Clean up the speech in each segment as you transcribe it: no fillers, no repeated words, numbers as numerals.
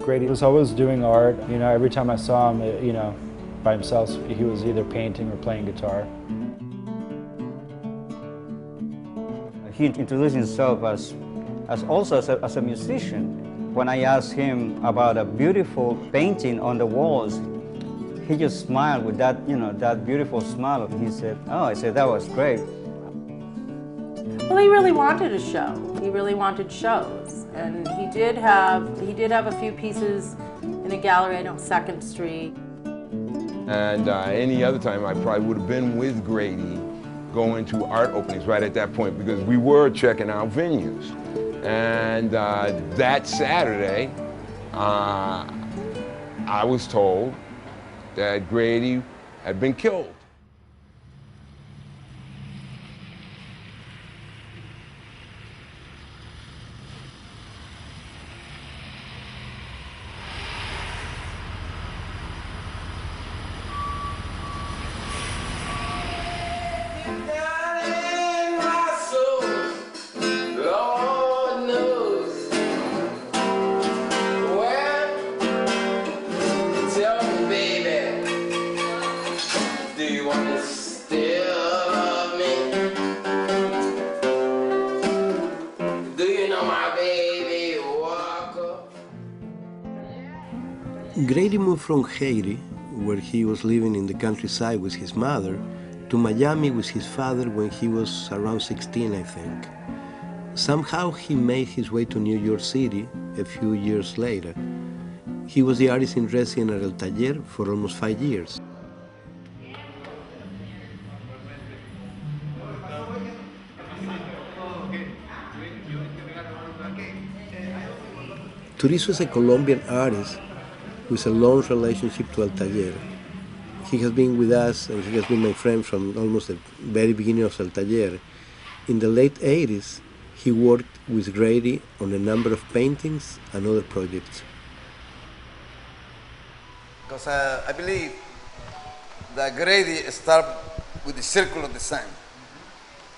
Grady was always doing art. You know, every time I saw him, you know, by himself, he was either painting or playing guitar. He introduced himself as a musician. When I asked him about a beautiful painting on the walls, he just smiled with that, you know, that beautiful smile. He said, "Oh," I said, "that was great." Well, he really wanted a show. He really wanted shows, and he did have a few pieces in a gallery on 2nd Street. And any other time, I probably would have been with Grady going to art openings right at that point, because we were checking out venues. And that Saturday, I was told that Grady had been killed. Grady moved from Haiti, where he was living in the countryside with his mother, to Miami with his father when he was around 16, I think. Somehow he made his way to New York City a few years later. He was the artist in residence at El Taller for almost 5 years. Turizo is a Colombian artist with a long relationship to El Taller. He has been with us and he has been my friend from almost the very beginning of El Taller. In the late 80s, he worked with Grady on a number of paintings and other projects. Because I believe that Grady started with the circle of the sun.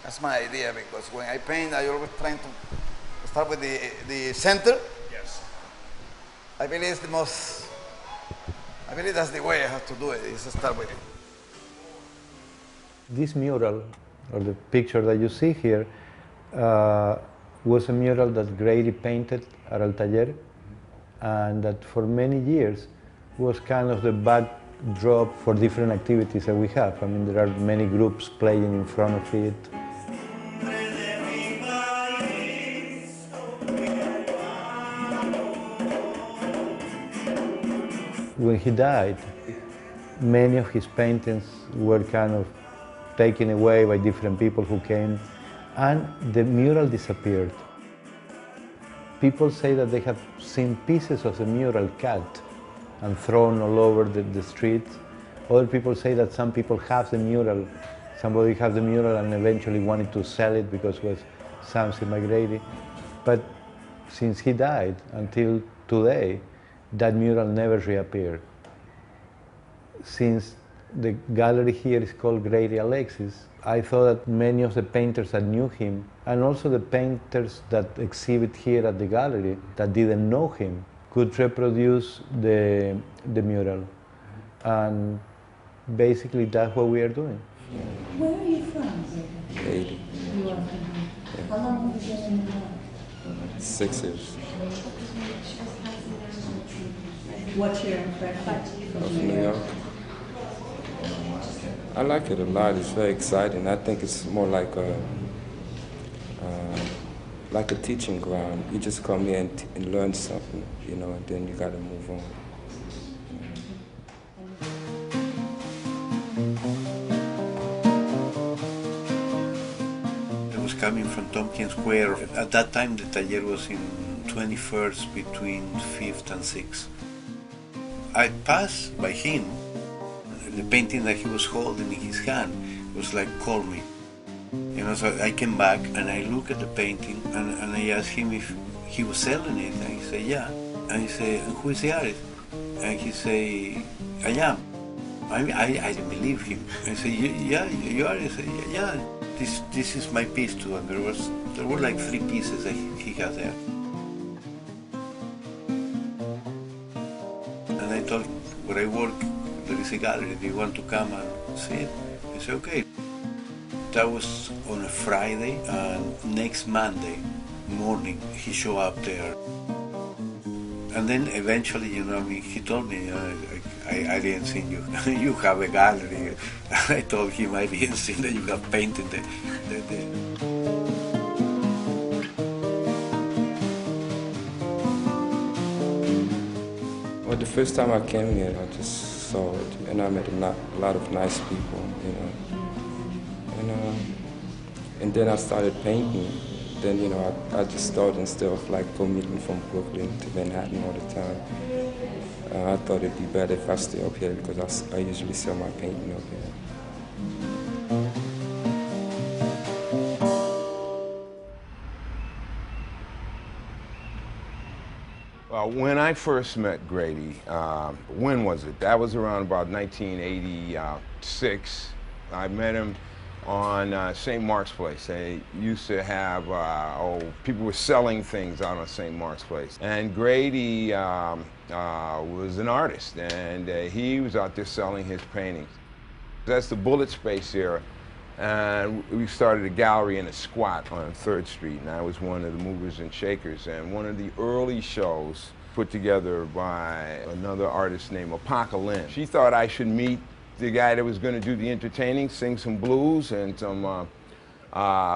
That's my idea, because when I paint, I always try to start with the center. Yes. I believe it's the most. I believe that's the way I have to do it, is to start with it. This mural, or the picture that you see here, was a mural that Grady painted at El Taller, and that for many years was kind of the backdrop for different activities that we have. I mean, there are many groups playing in front of it. When he died, many of his paintings were kind of taken away by different people who came, and the mural disappeared. People say that they have seen pieces of the mural cut and thrown all over the street. Other people say that some people have the mural, somebody had the mural and eventually wanted to sell it because it was something by Grady. But since he died until today, that mural never reappeared. Since the gallery here is called Grady Alexis, I thought that many of the painters that knew him, and also the painters that exhibit here at the gallery that didn't know him, could reproduce the mural. And basically that's what we are doing. Where are you from? Haiti. You are from Haiti. How long have you been in New 6 years. What's your impression Of New York. I like it a lot. It's very exciting. I think it's more like a teaching ground. You just come here and learn something, you know, and then you got to move on. I was coming from Tompkins Square. At that time, the Taller was in 21st between 5th and 6th. I passed by him. The painting that he was holding in his hand was like, "Call me." You know, so I came back and I looked at the painting and I asked him if he was selling it. And he said, "Yeah." And he said, "Who is the artist?" And he said, "I am." I didn't believe him. I said, "Yeah, you are." He said, "Yeah, this is my piece too." And there were like 3 pieces that he had there. told him, where I work, there is a gallery. Do you want to come and see it? I said, okay. That was on a Friday, and next Monday morning, he showed up there. And then eventually, he told me, I didn't see you. You have a gallery. I told him I didn't see that you have painted the Well, the first time I came here, I just saw it, and I met a lot of nice people, and then I started painting. Then, I just thought, instead of like commuting from Brooklyn to Manhattan all the time, I thought it'd be better if I stay up here, because I usually sell my painting up here. Well, when I first met Grady, when was it? That was around about 1986. I met him on St. Mark's Place. They used to have, people were selling things out on St. Mark's Place. And Grady was an artist, and he was out there selling his paintings. That's the Bullet Space here. And we started a gallery in a squat on 3rd Street, and I was one of the movers and shakers. And one of the early shows put together by another artist named Apocalypse. She thought I should meet the guy that was going to do the entertaining, sing some blues and some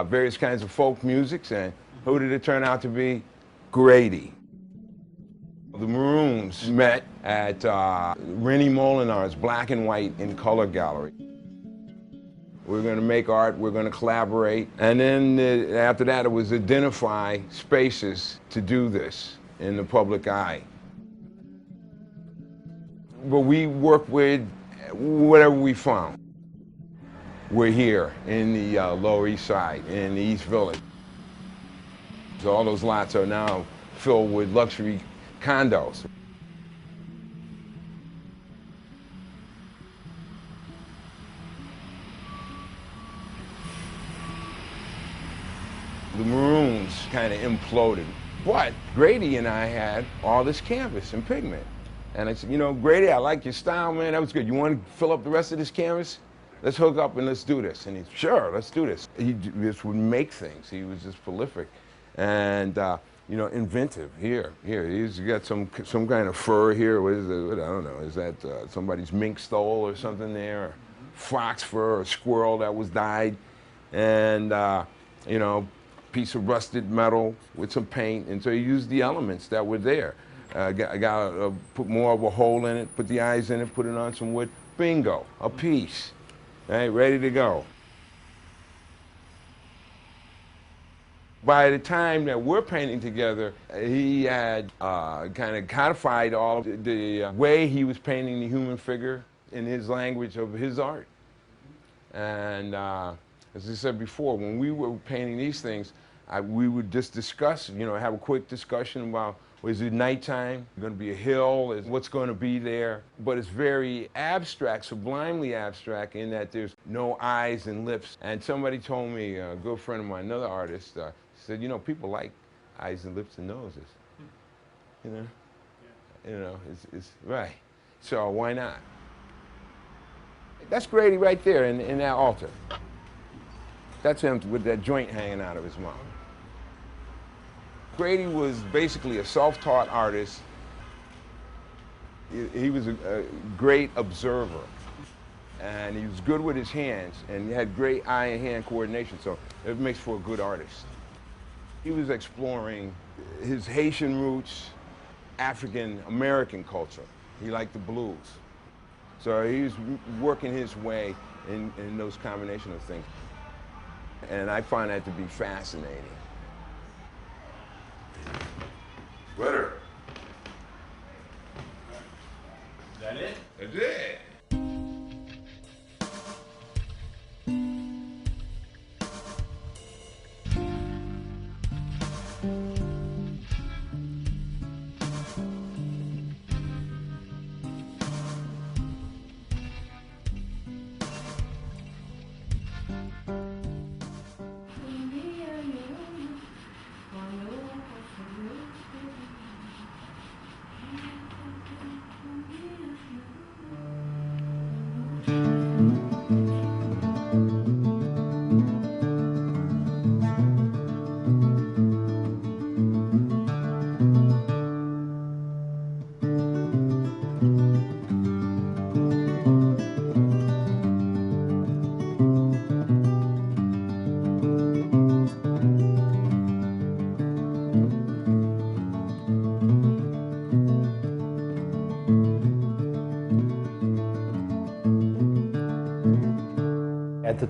various kinds of folk musics. And who did it turn out to be? Grady. The Maroons met at Rennie Molinar's Black and White in Color Gallery. We're going to make art, we're going to collaborate. And then after that, it was identify spaces to do this in the public eye. But we work with whatever we found. We're here in the Lower East Side, in the East Village. So all those lots are now filled with luxury condos. The Maroons kind of imploded. But Grady and I had all this canvas and pigment. And I said, Grady, I like your style, man. That was good. You want to fill up the rest of this canvas? Let's hook up and let's do this. And he's, sure, let's do this. He just would make things. He was just prolific and, inventive. Here, he's got some kind of fur here. What is it? I don't know. Is that somebody's mink stole or something there? Or fox fur or squirrel that was dyed? And, piece of rusted metal with some paint, and so he used the elements that were there. Got put more of a hole in it, put the eyes in it, put it on some wood. Bingo, a piece, right, ready to go. By the time that we're painting together, he had kind of codified all of the way he was painting the human figure in his language of his art. And as I said before, when we were painting these things, we would just discuss, have a quick discussion about, is it nighttime? Going to be a hill? What's going to be there? But it's very abstract, sublimely abstract, in that there's no eyes and lips. And somebody told me, a good friend of mine, another artist, said, people like eyes and lips and noses. It's right. So why not? That's Grady right there in that altar. That's him with that joint hanging out of his mouth. Grady was basically a self-taught artist. He was a great observer, and he was good with his hands, and he had great eye and hand coordination, so it makes for a good artist. He was exploring his Haitian roots, African American culture. He liked the blues. So he was working his way in those combination of things. And I find that to be fascinating. Sweater. Is that it? That's it.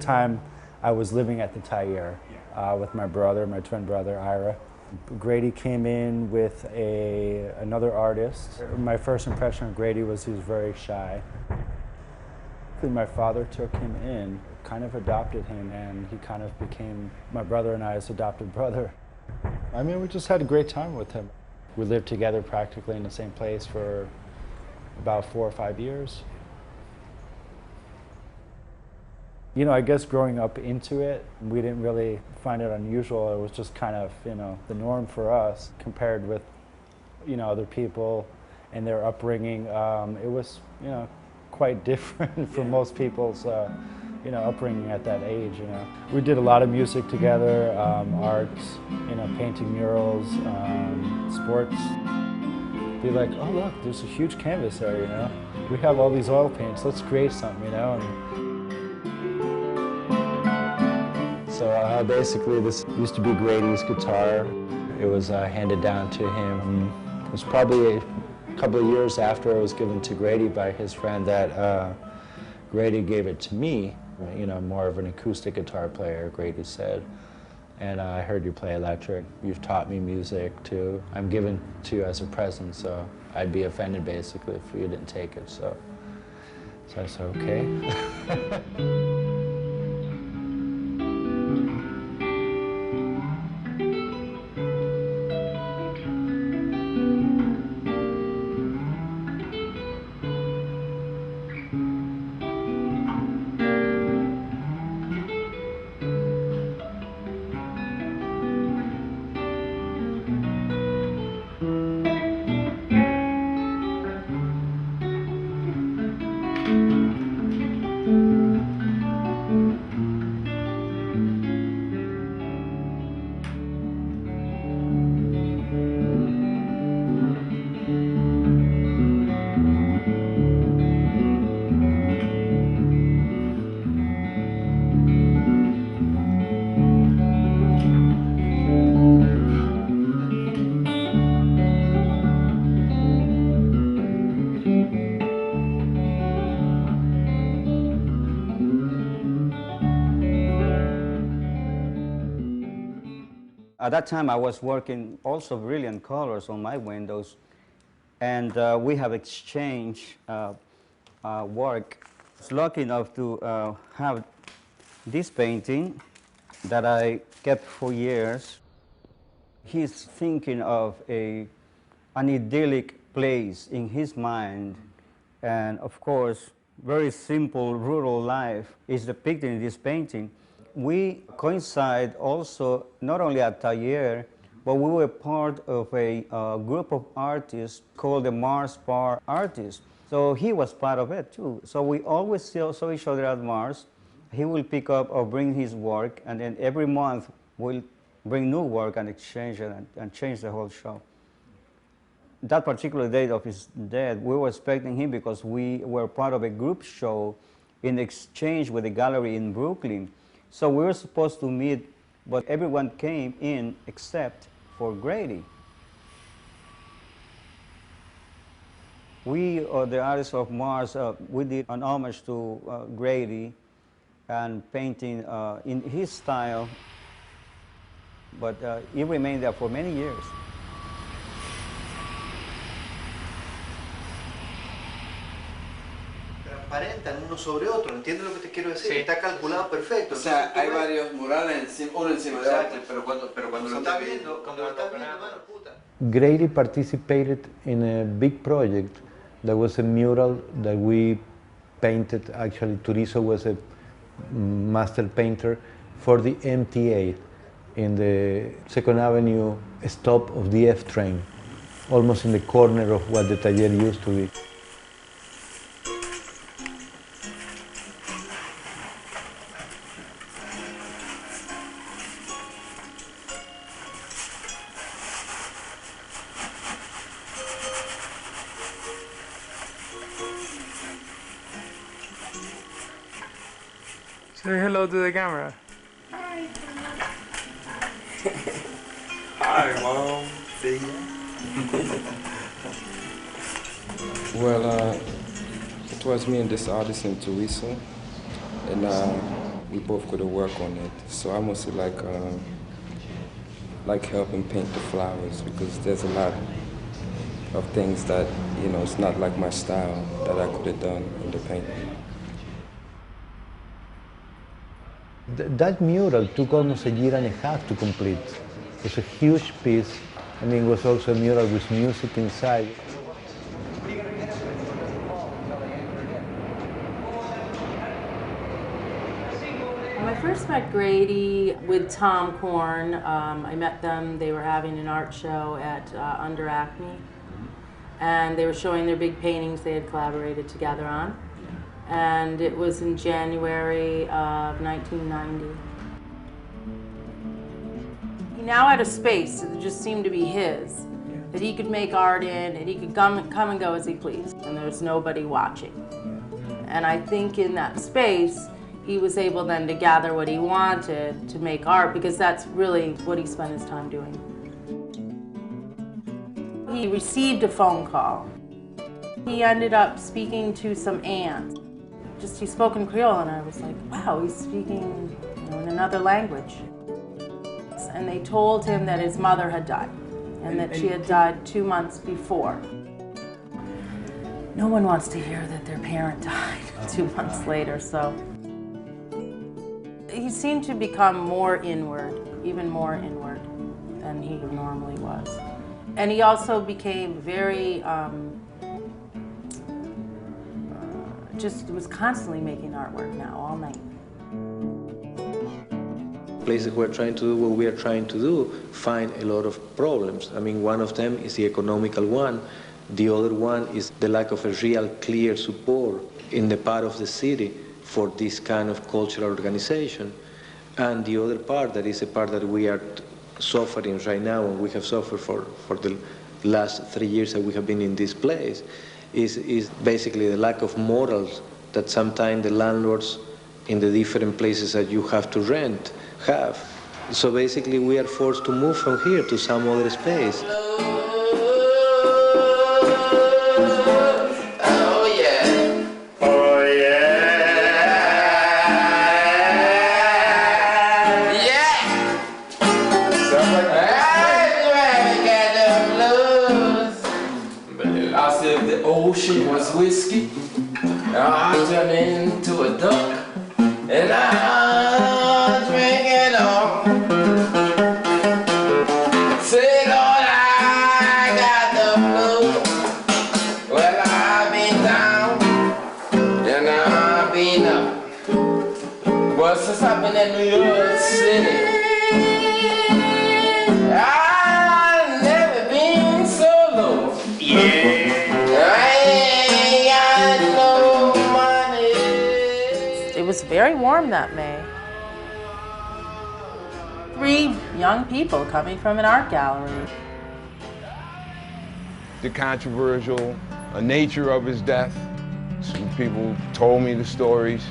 time, I was living at the Taller with my brother, my twin brother, Ira. Grady came in with another artist. My first impression of Grady was he was very shy. My father took him in, kind of adopted him, and he kind of became my brother and I's adopted brother. I mean, we just had a great time with him. We lived together practically in the same place for about 4 or 5 years. You know, I guess growing up into it, we didn't really find it unusual. It was just kind of, you know, the norm for us compared with, you know, other people and their upbringing. It was, you know, quite different from most people's, you know, upbringing at that age, you know. We did a lot of music together, arts, you know, painting murals, sports. Be like, oh look, there's a huge canvas there, you know. We have all these oil paints, let's create something, you know. So basically this used to be Grady's guitar. It was handed down to him. It was probably a couple of years after it was given to Grady by his friend that Grady gave it to me. You know, more of an acoustic guitar player, Grady said. And I heard you play electric. You've taught me music too. I'm given to you as a present, so I'd be offended basically if you didn't take it. So I said, okay. At that time, I was working also brilliant colors on my windows, and we have exchanged work. I was lucky enough to have this painting that I kept for years. He's thinking of an idyllic place in his mind, and of course, very simple rural life is depicted in this painting. We coincide also not only at Taller, but we were part of a group of artists called the Mars Bar Artists. So he was part of it too. So we always saw each other at Mars. He will pick up or bring his work, and then every month we'll bring new work and exchange it and change the whole show. That particular date of his death, we were expecting him because we were part of a group show in exchange with a gallery in Brooklyn. So we were supposed to meet, but everyone came in except for Grady. We, the artists of Mars, we did an homage to Grady and painting in his style, but he remained there for many years. Aparentan uno sobre otro, ¿entiendes lo que te quiero decir? Sí. Está calculado perfecto. O sea, hay varios murales uno encima de otro. Pero cuando lo estás viendo, mano, puta. Grady participated in a big project that was a mural that we painted. Actually, Turizo was a master painter for the MTA in the 2nd Avenue stop of the F train, almost in the corner of what the Taller used to be. Say hello to the camera. Hi. Hi, Mom. Well, it was me and this artist in Turizo, and we both could work on it. So I mostly like helping paint the flowers because there's a lot of things that, you know, it's not like my style that I could have done in the painting. That mural took almost a year and a half to complete. It was a huge piece. I mean, it was also a mural with music inside. I first met Grady with Tom Korn. I met them, they were having an art show at Under Acme, and they were showing their big paintings they had collaborated together on. And it was in January of 1990. He now had a space that just seemed to be his, that he could make art in, and he could come and go as he pleased, and there was nobody watching. And I think in that space, he was able then to gather what he wanted to make art, because that's really what he spent his time doing. He received a phone call. He ended up speaking to some aunts. He spoke in Creole, and I was like, wow, he's speaking, you know, in another language. And they told him that his mother had died, and that she had died 2 months before. No one wants to hear that their parent died 2 months later, so. He seemed to become more inward, even more inward than he normally was. And he also became very, just was constantly making artwork now, all night. Places we're trying to do what we are trying to do find a lot of problems. I mean, one of them is the economical one. The other one is the lack of a real clear support in the part of the city for this kind of cultural organization. And the other part, that is a part that we are suffering right now, and we have suffered for the last 3 years that we have been in this place, is basically the lack of morals that sometimes the landlords in the different places that you have to rent have. So basically we are forced to move from here to some other space. Ocean was whiskey, I turned into a duck, and I drink it all. Say, Lord, I got the blues. Well, I've been down, and I've been up. Well, since I've been in New York City, I've never been so low. Yeah. It was very warm that May. 3 young people coming from an art gallery. The controversial nature of his death. Some people told me the stories.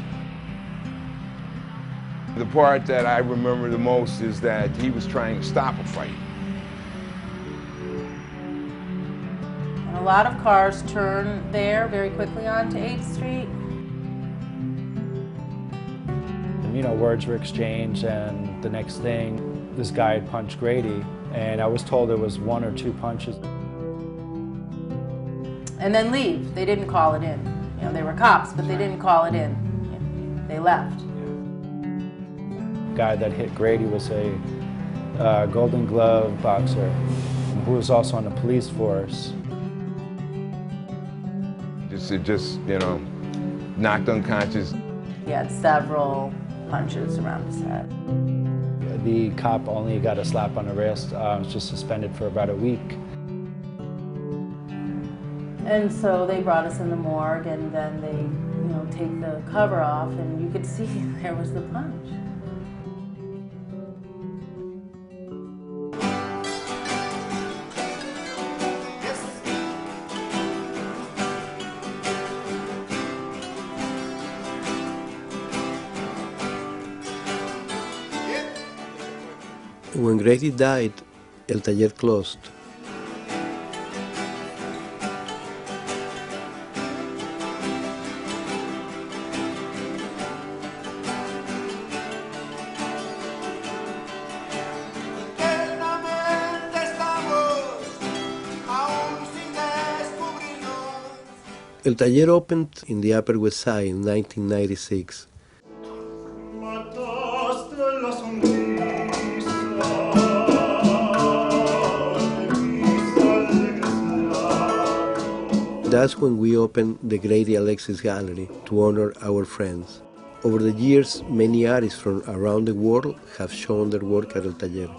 The part that I remember the most is that he was trying to stop a fight. And a lot of cars turn there very quickly onto 8th Street. You know, words were exchanged, and the next thing, this guy had punched Grady, and I was told it was 1 or 2 punches. And then leave. They didn't call it in. You know, they were cops, but they didn't call it in. They left. The guy that hit Grady was a Golden Glove boxer who was also on the police force. It just, you know, knocked unconscious. He had several punches around his head. The cop only got a slap on the wrist, was just suspended for about a week. And so they brought us in the morgue, and then they, you know, take the cover off, and you could see there was the punch. When Grady died, el taller closed. El Taller opened in the Upper West Side in 1996. That's when we opened the Grady Alexis Gallery to honor our friends. Over the years, many artists from around the world have shown their work at El Taller.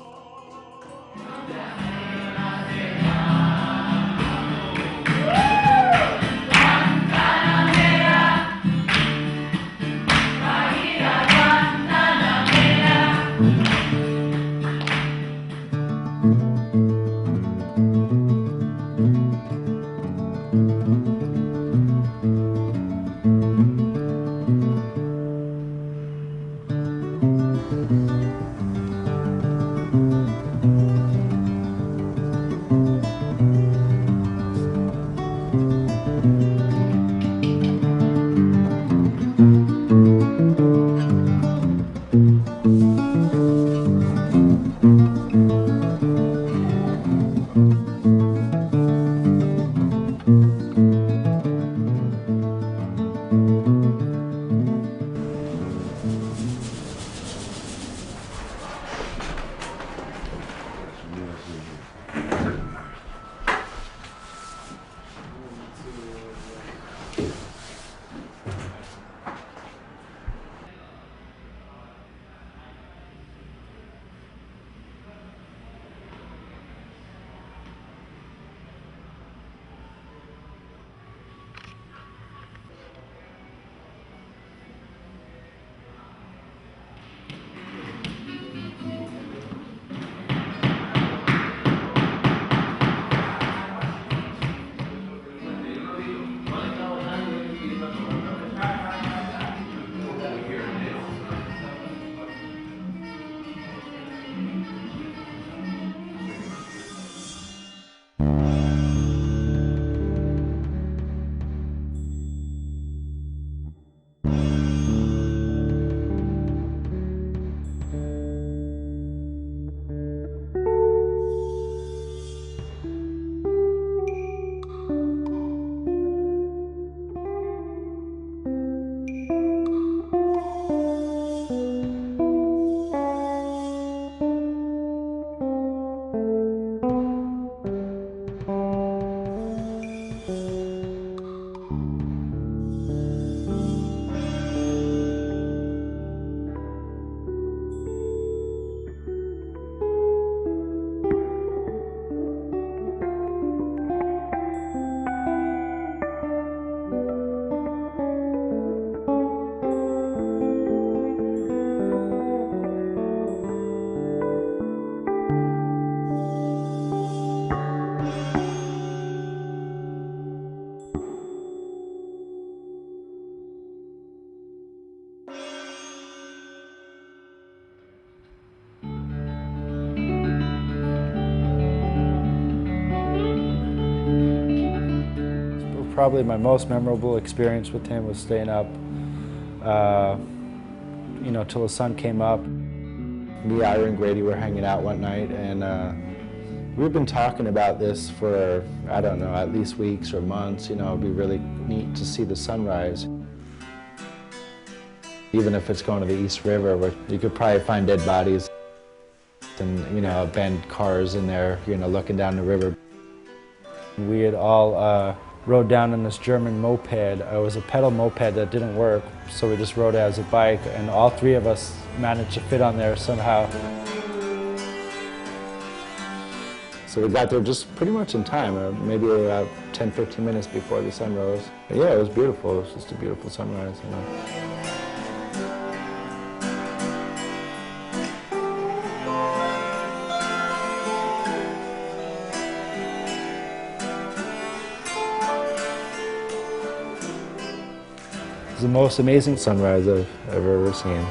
Probably my most memorable experience with him was staying up, till the sun came up. Me, Ira, and Grady were hanging out one night, and we've been talking about this for, I don't know, at least weeks or months. It'd be really neat to see the sunrise. Even if it's going to the East River, where you could probably find dead bodies and, abandoned cars in there, looking down the river. We had all rode down on this German moped. It was a pedal moped that didn't work, so we just rode it as a bike, and all three of us managed to fit on there somehow. So we got there just pretty much in time, maybe about 10-15 minutes before the sun rose. But yeah, it was beautiful. It was just a beautiful sunrise. It's the most amazing sunrise I've ever seen.